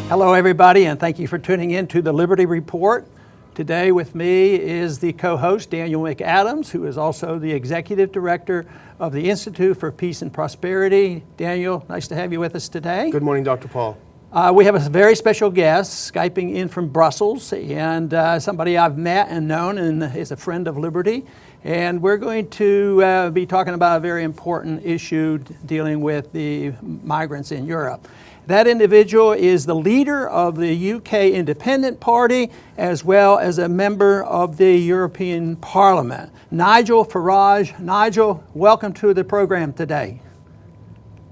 Hello, everybody, and thank you for tuning in to the Liberty Report. Today with me is the co-host, Daniel McAdams, who is also the Executive Director of the Institute for Peace and Prosperity. Daniel, nice to have you with us today. Good morning, Dr. Paul. We have a very special guest, Skyping in from Brussels, and somebody I've met and known and is a friend of Liberty. And we're going to be talking about a very important issue dealing with the migrants in Europe. That individual is the leader of the UK Independent Party, as well as a member of the European Parliament. Nigel Farage. Nigel, welcome to the program today.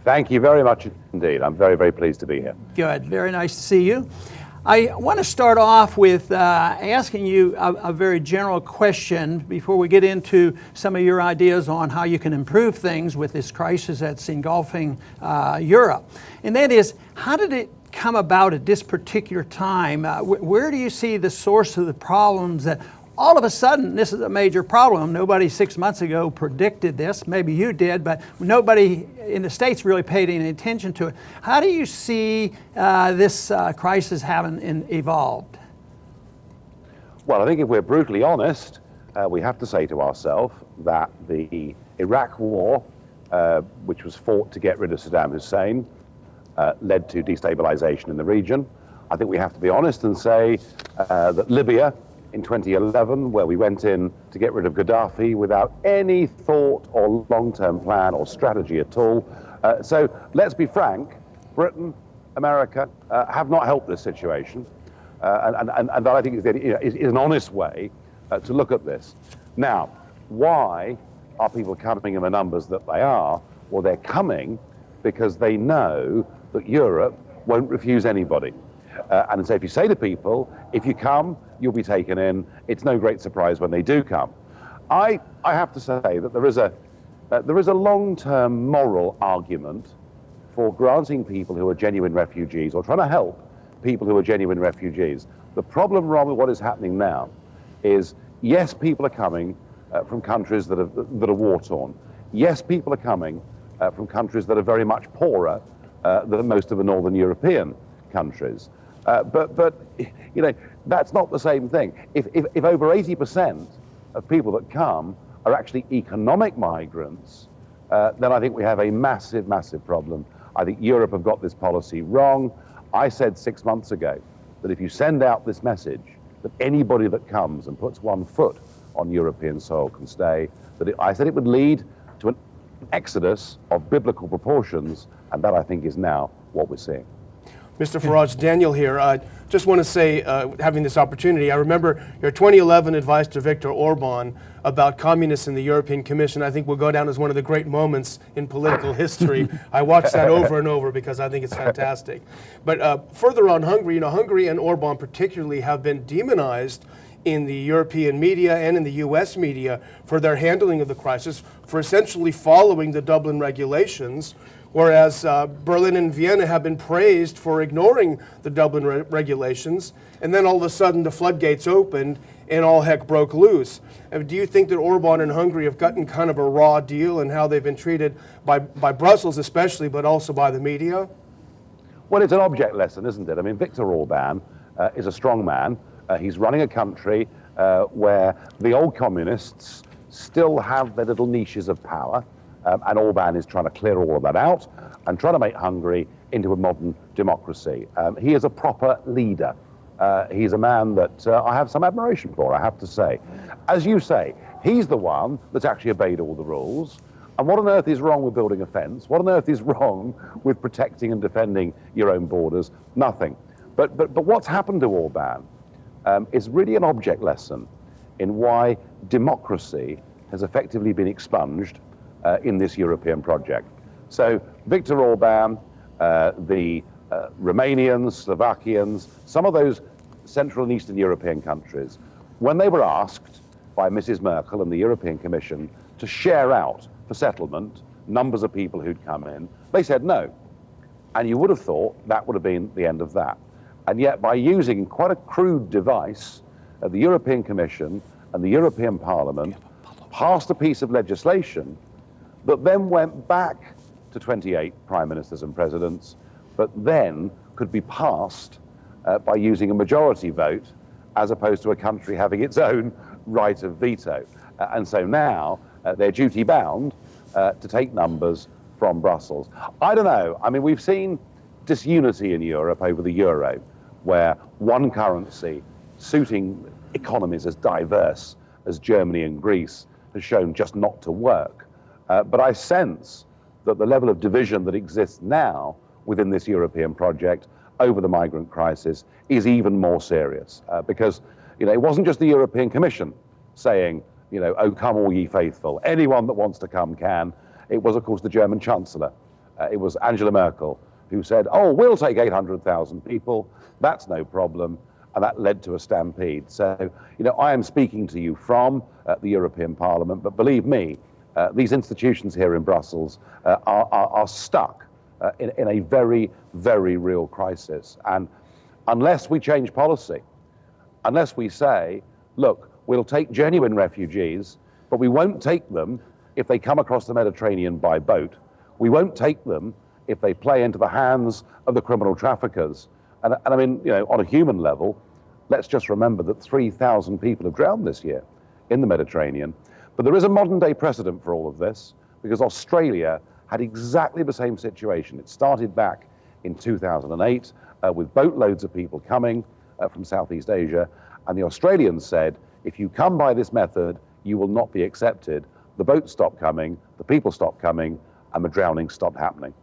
Thank you very much indeed. I'm very, very pleased to be here. Good. Very nice to see you. I want to start off with asking you a very general question before we get into some of your ideas on how you can improve things with this crisis that's engulfing Europe. And that is, how did it come about at this particular time? Where do you see the source of the problems that all of a sudden this is a major problem? Nobody 6 months ago predicted this. Maybe you did, but nobody in the States really paid any attention to it. How do you see this crisis having evolved? Well, I think if we're brutally honest, we have to say to ourselves that the Iraq War, which was fought to get rid of Saddam Hussein, led to destabilization in the region. I think we have to be honest and say that Libya in 2011, where we went in to get rid of Gaddafi without any thought or long-term plan or strategy at all. So let's be frank, Britain, America have not helped this situation. And that I think is an honest way to look at this. Now, why are people coming in the numbers that they are? Well, they're coming because they know that Europe won't refuse anybody. And so if you say to people, if you come, you'll be taken in, it's no great surprise when they do come. I have to say that there is a long-term moral argument for granting people who are genuine refugees or trying to help people who are genuine refugees. The problem, Ron, with what is happening now is, yes, people are coming from countries that are war-torn. Yes, people are coming from countries that are very much poorer than most of the Northern European countries. But you know, that's not the same thing. If over 80% of people that come are actually economic migrants, then I think we have a massive, massive problem. I think Europe have got this policy wrong. I said 6 months ago that if you send out this message that anybody that comes and puts one foot on European soil can stay, I said it would lead to an exodus of biblical proportions, and that I think is now what we're seeing. Mr. Farage, Daniel here. I just want to say, having this opportunity, I remember your 2011 advice to Viktor Orban about communists in the European Commission. I think will go down as one of the great moments in political history. I watched that over and over because I think it's fantastic. But further on Hungary, Hungary and Orban particularly have been demonized in the European media and in the US media for their handling of the crisis, for essentially following the Dublin regulations, whereas Berlin and Vienna have been praised for ignoring the Dublin regulations, and then all of a sudden the floodgates opened and all heck broke loose. Do you think that Orban and Hungary have gotten kind of a raw deal in how they've been treated by Brussels especially, but also by the media? Well, it's an object lesson, isn't it? I mean, Viktor Orban is a strong man. He's running a country where the old communists still have their little niches of power. And Orban is trying to clear all of that out and trying to make Hungary into a modern democracy. He is a proper leader. He's a man that I have some admiration for, I have to say. As you say, he's the one that's actually obeyed all the rules. And what on earth is wrong with building a fence? What on earth is wrong with protecting and defending your own borders? Nothing. But what's happened to Orban is really an object lesson in why democracy has effectively been expunged in this European project. So Viktor Orban, the Romanians, Slovakians, some of those Central and Eastern European countries, when they were asked by Mrs. Merkel and the European Commission to share out for settlement numbers of people who'd come in, they said no. And you would have thought that would have been the end of that. And yet by using quite a crude device, the European Commission and the European Parliament passed a piece of legislation that then went back to 28 prime ministers and presidents, but then could be passed by using a majority vote, as opposed to a country having its own right of veto. And so now they're duty bound to take numbers from Brussels. I don't know. I mean, we've seen disunity in Europe over the euro, where one currency suiting economies as diverse as Germany and Greece has shown just not to work. But I sense that the level of division that exists now within this European project over the migrant crisis is even more serious, because it wasn't just the European Commission saying, oh, come all ye faithful, anyone that wants to come can. It was, of course, the German Chancellor. It was Angela Merkel who said, oh, we'll take 800,000 people, that's no problem, and that led to a stampede. So, I am speaking to you from the European Parliament, but believe me, these institutions here in Brussels are stuck in a very, very real crisis. And unless we change policy, unless we say, look, we'll take genuine refugees, but we won't take them if they come across the Mediterranean by boat. We won't take them if they play into the hands of the criminal traffickers. And I mean, on a human level, let's just remember that 3,000 people have drowned this year in the Mediterranean. But there is a modern day precedent for all of this, because Australia had exactly the same situation. It started back in 2008 with boatloads of people coming from Southeast Asia. And the Australians said, if you come by this method, you will not be accepted. The boats stopped coming, the people stopped coming, and the drowning stopped happening.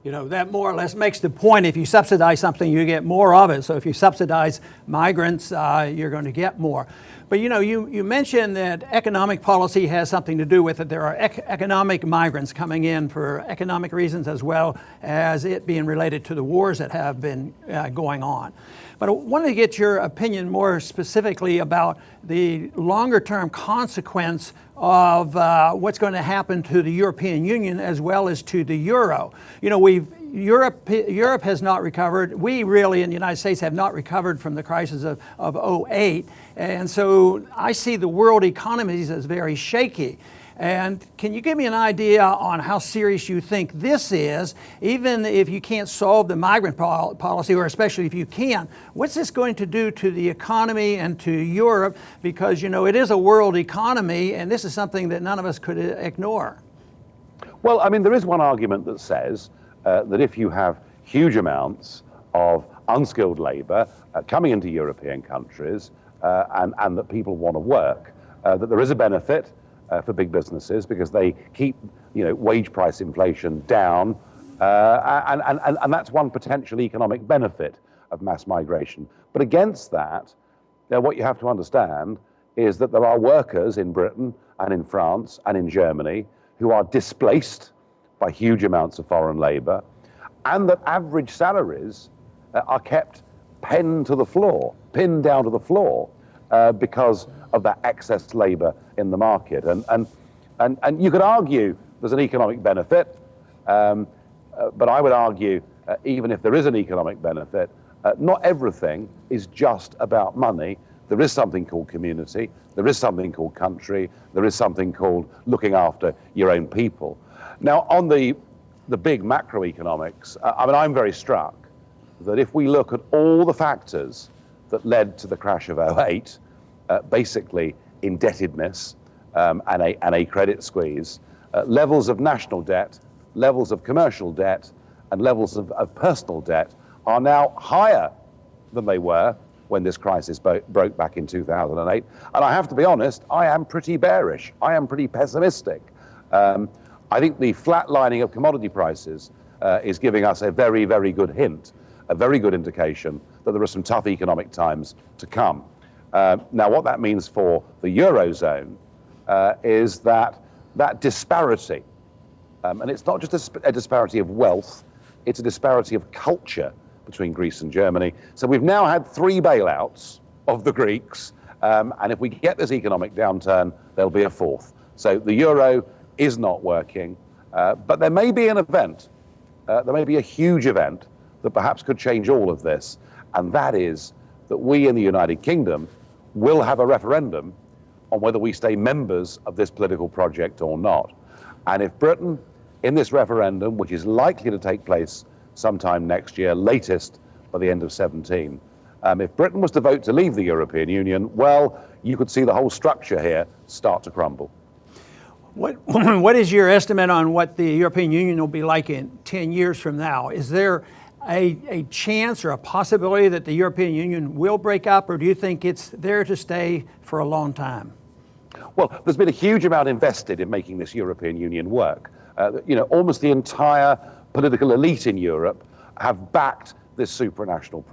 That more or less makes the point. If you subsidize something, you get more of it. So if you subsidize migrants, you're going to get more. But you mentioned that economic policy has something to do with it. There are economic migrants coming in for economic reasons, as well as it being related to the wars that have been going on. But I wanted to get your opinion more specifically about the longer term consequence of what's going to happen to the European Union as well as to the euro. Europe has not recovered. We really in the United States have not recovered from the crisis of 08. And so I see the world economies as very shaky. And can you give me an idea on how serious you think this is, even if you can't solve the migrant policy, or especially if you can? What's this going to do to the economy and to Europe? Because, it is a world economy, and this is something that none of us could ignore. Well, I mean, there is one argument that says that if you have huge amounts of unskilled labor coming into European countries and that people want to work, that there is a benefit for big businesses, because they keep wage price inflation down, and that's one potential economic benefit of mass migration. But against that, what you have to understand is that there are workers in Britain and in France and in Germany who are displaced by huge amounts of foreign labor, and that average salaries are kept pinned down to the floor because of that excess labor in the market. And you could argue there's an economic benefit, but I would argue even if there is an economic benefit, not everything is just about money. There is something called community, there is something called country, there is something called looking after your own people. Now, on the big macroeconomics, I'm very struck that if we look at all the factors that led to the crash of 08, basically indebtedness and a credit squeeze, levels of national debt, levels of commercial debt, and levels of personal debt are now higher than they were when this crisis broke back in 2008. And I have to be honest, I am pretty bearish. I am pretty pessimistic. I think the flatlining of commodity prices is giving us a very, very good hint, a very good indication that there are some tough economic times to come. Now, what that means for the Eurozone is that disparity, and it's not just a disparity of wealth, it's a disparity of culture between Greece and Germany. So we've now had 3 bailouts of the Greeks, and if we get this economic downturn, there'll be a 4th. So the euro is not working, but there may be an event, there may be a huge event that perhaps could change all of this, and that is that we in the United Kingdom will have a referendum on whether we stay members of this political project or not. And if Britain, in this referendum, which is likely to take place sometime next year, latest by the end of 17. If Britain was to vote to leave the European Union, well, you could see the whole structure here start to crumble. What is your estimate on what the European Union will be like in 10 years from now? Is there a chance or a possibility that the European Union will break up, or do you think it's there to stay for a long time? Well, there's been a huge amount invested in making this European Union work. Almost the entire political elite in Europe have backed this supranational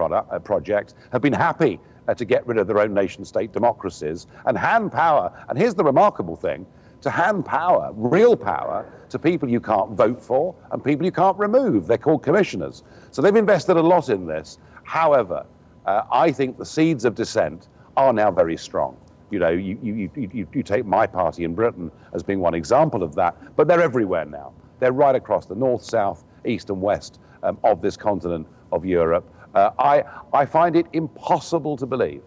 project, have been happy to get rid of their own nation-state democracies and hand power. And here's the remarkable thing: to hand power, real power, to people you can't vote for and people you can't remove. They're called commissioners. So they've invested a lot in this. However, I think the seeds of dissent are now very strong. You take my party in Britain as being one example of that, but they're everywhere now. They're right across the north, south, east and west of this continent of Europe. I find it impossible to believe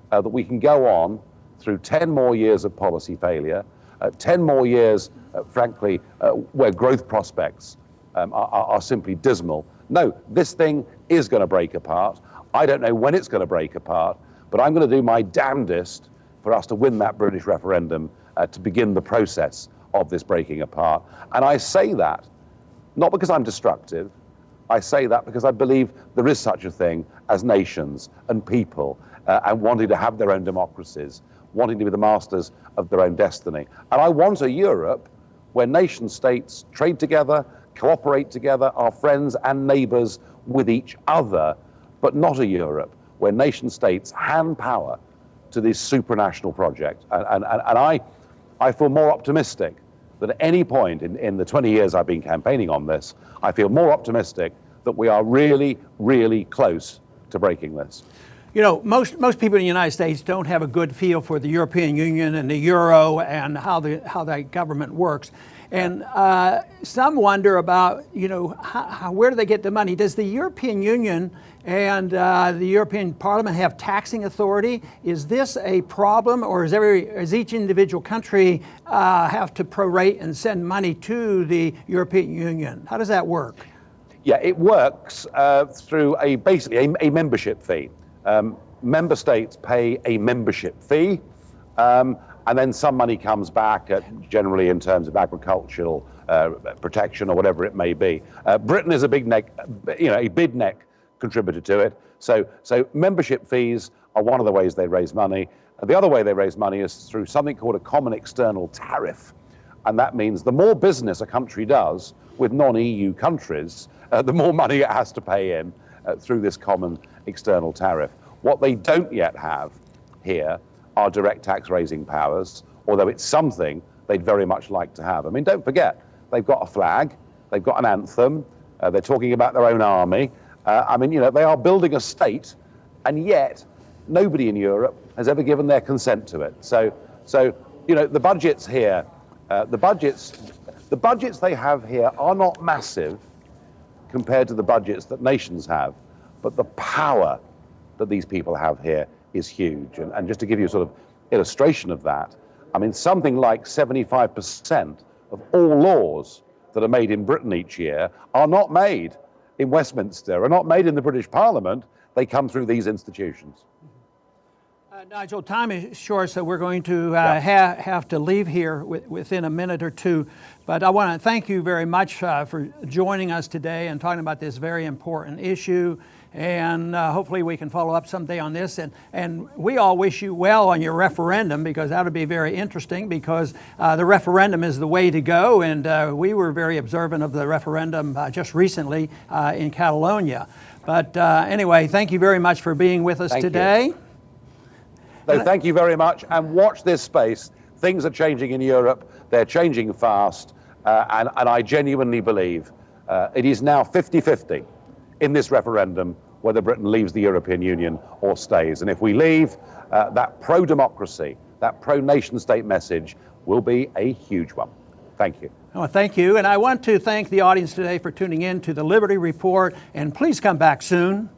that we can go on through 10 more years of policy failure, 10 more years, frankly, where growth prospects are simply dismal. No, this thing is going to break apart. I don't know when it's going to break apart, but I'm going to do my damnedest for us to win that British referendum to begin the process of this breaking apart. And I say that not because I'm destructive. I say that because I believe there is such a thing as nations and people and wanting to have their own democracies, wanting to be the masters of their own destiny. And I want a Europe where nation states trade together, cooperate together, are friends and neighbors with each other, but not a Europe where nation states hand power to this supranational project. And I feel more optimistic than at any point in the 20 years I've been campaigning on this. I feel more optimistic that we are really, really close to breaking this. You know, most people in the United States don't have a good feel for the European Union and the euro and how that government works. And some wonder about, where do they get the money? Does the European Union and the European Parliament have taxing authority? Is this a problem, or is each individual country have to prorate and send money to the European Union? How does that work? Yeah, it works through basically a membership fee. Member states pay a membership fee, and then some money comes back, generally in terms of agricultural protection or whatever it may be. Britain is a big neck contributor to it. So membership fees are one of the ways they raise money. The other way they raise money is through something called a common external tariff, and that means the more business a country does with non-EU countries, the more money it has to pay in through this common external tariff. What they don't yet have here are direct tax raising powers, although it's something they'd very much like to have. I mean, don't forget, they've got a flag, they've got an anthem, they're talking about their own army. They are building a state, and yet nobody in Europe has ever given their consent to it. So the budgets here, the budgets they have here are not massive compared to the budgets that nations have, but the power that these people have here is huge. And just to give you a sort of illustration of that, I mean, something like 75% of all laws that are made in Britain each year are not made in Westminster, are not made in the British Parliament. They come through these institutions. Nigel, time is short, so we're going to have to leave here within a minute or two. But I want to thank you very much for joining us today and talking about this very important issue. And hopefully we can follow up someday on this. And we all wish you well on your referendum, because that would be very interesting, because the referendum is the way to go. And we were very observant of the referendum just recently in Catalonia. But anyway, thank you very much for being with us today. No, thank you very much, and watch this space. Things are changing in Europe. They're changing fast, and I genuinely believe it is now 50-50 in this referendum whether Britain leaves the European Union or stays. And if we leave, that pro-democracy, that pro-nation-state message will be a huge one. Thank you. Oh, thank you, and I want to thank the audience today for tuning in to the Liberty Report, and please come back soon.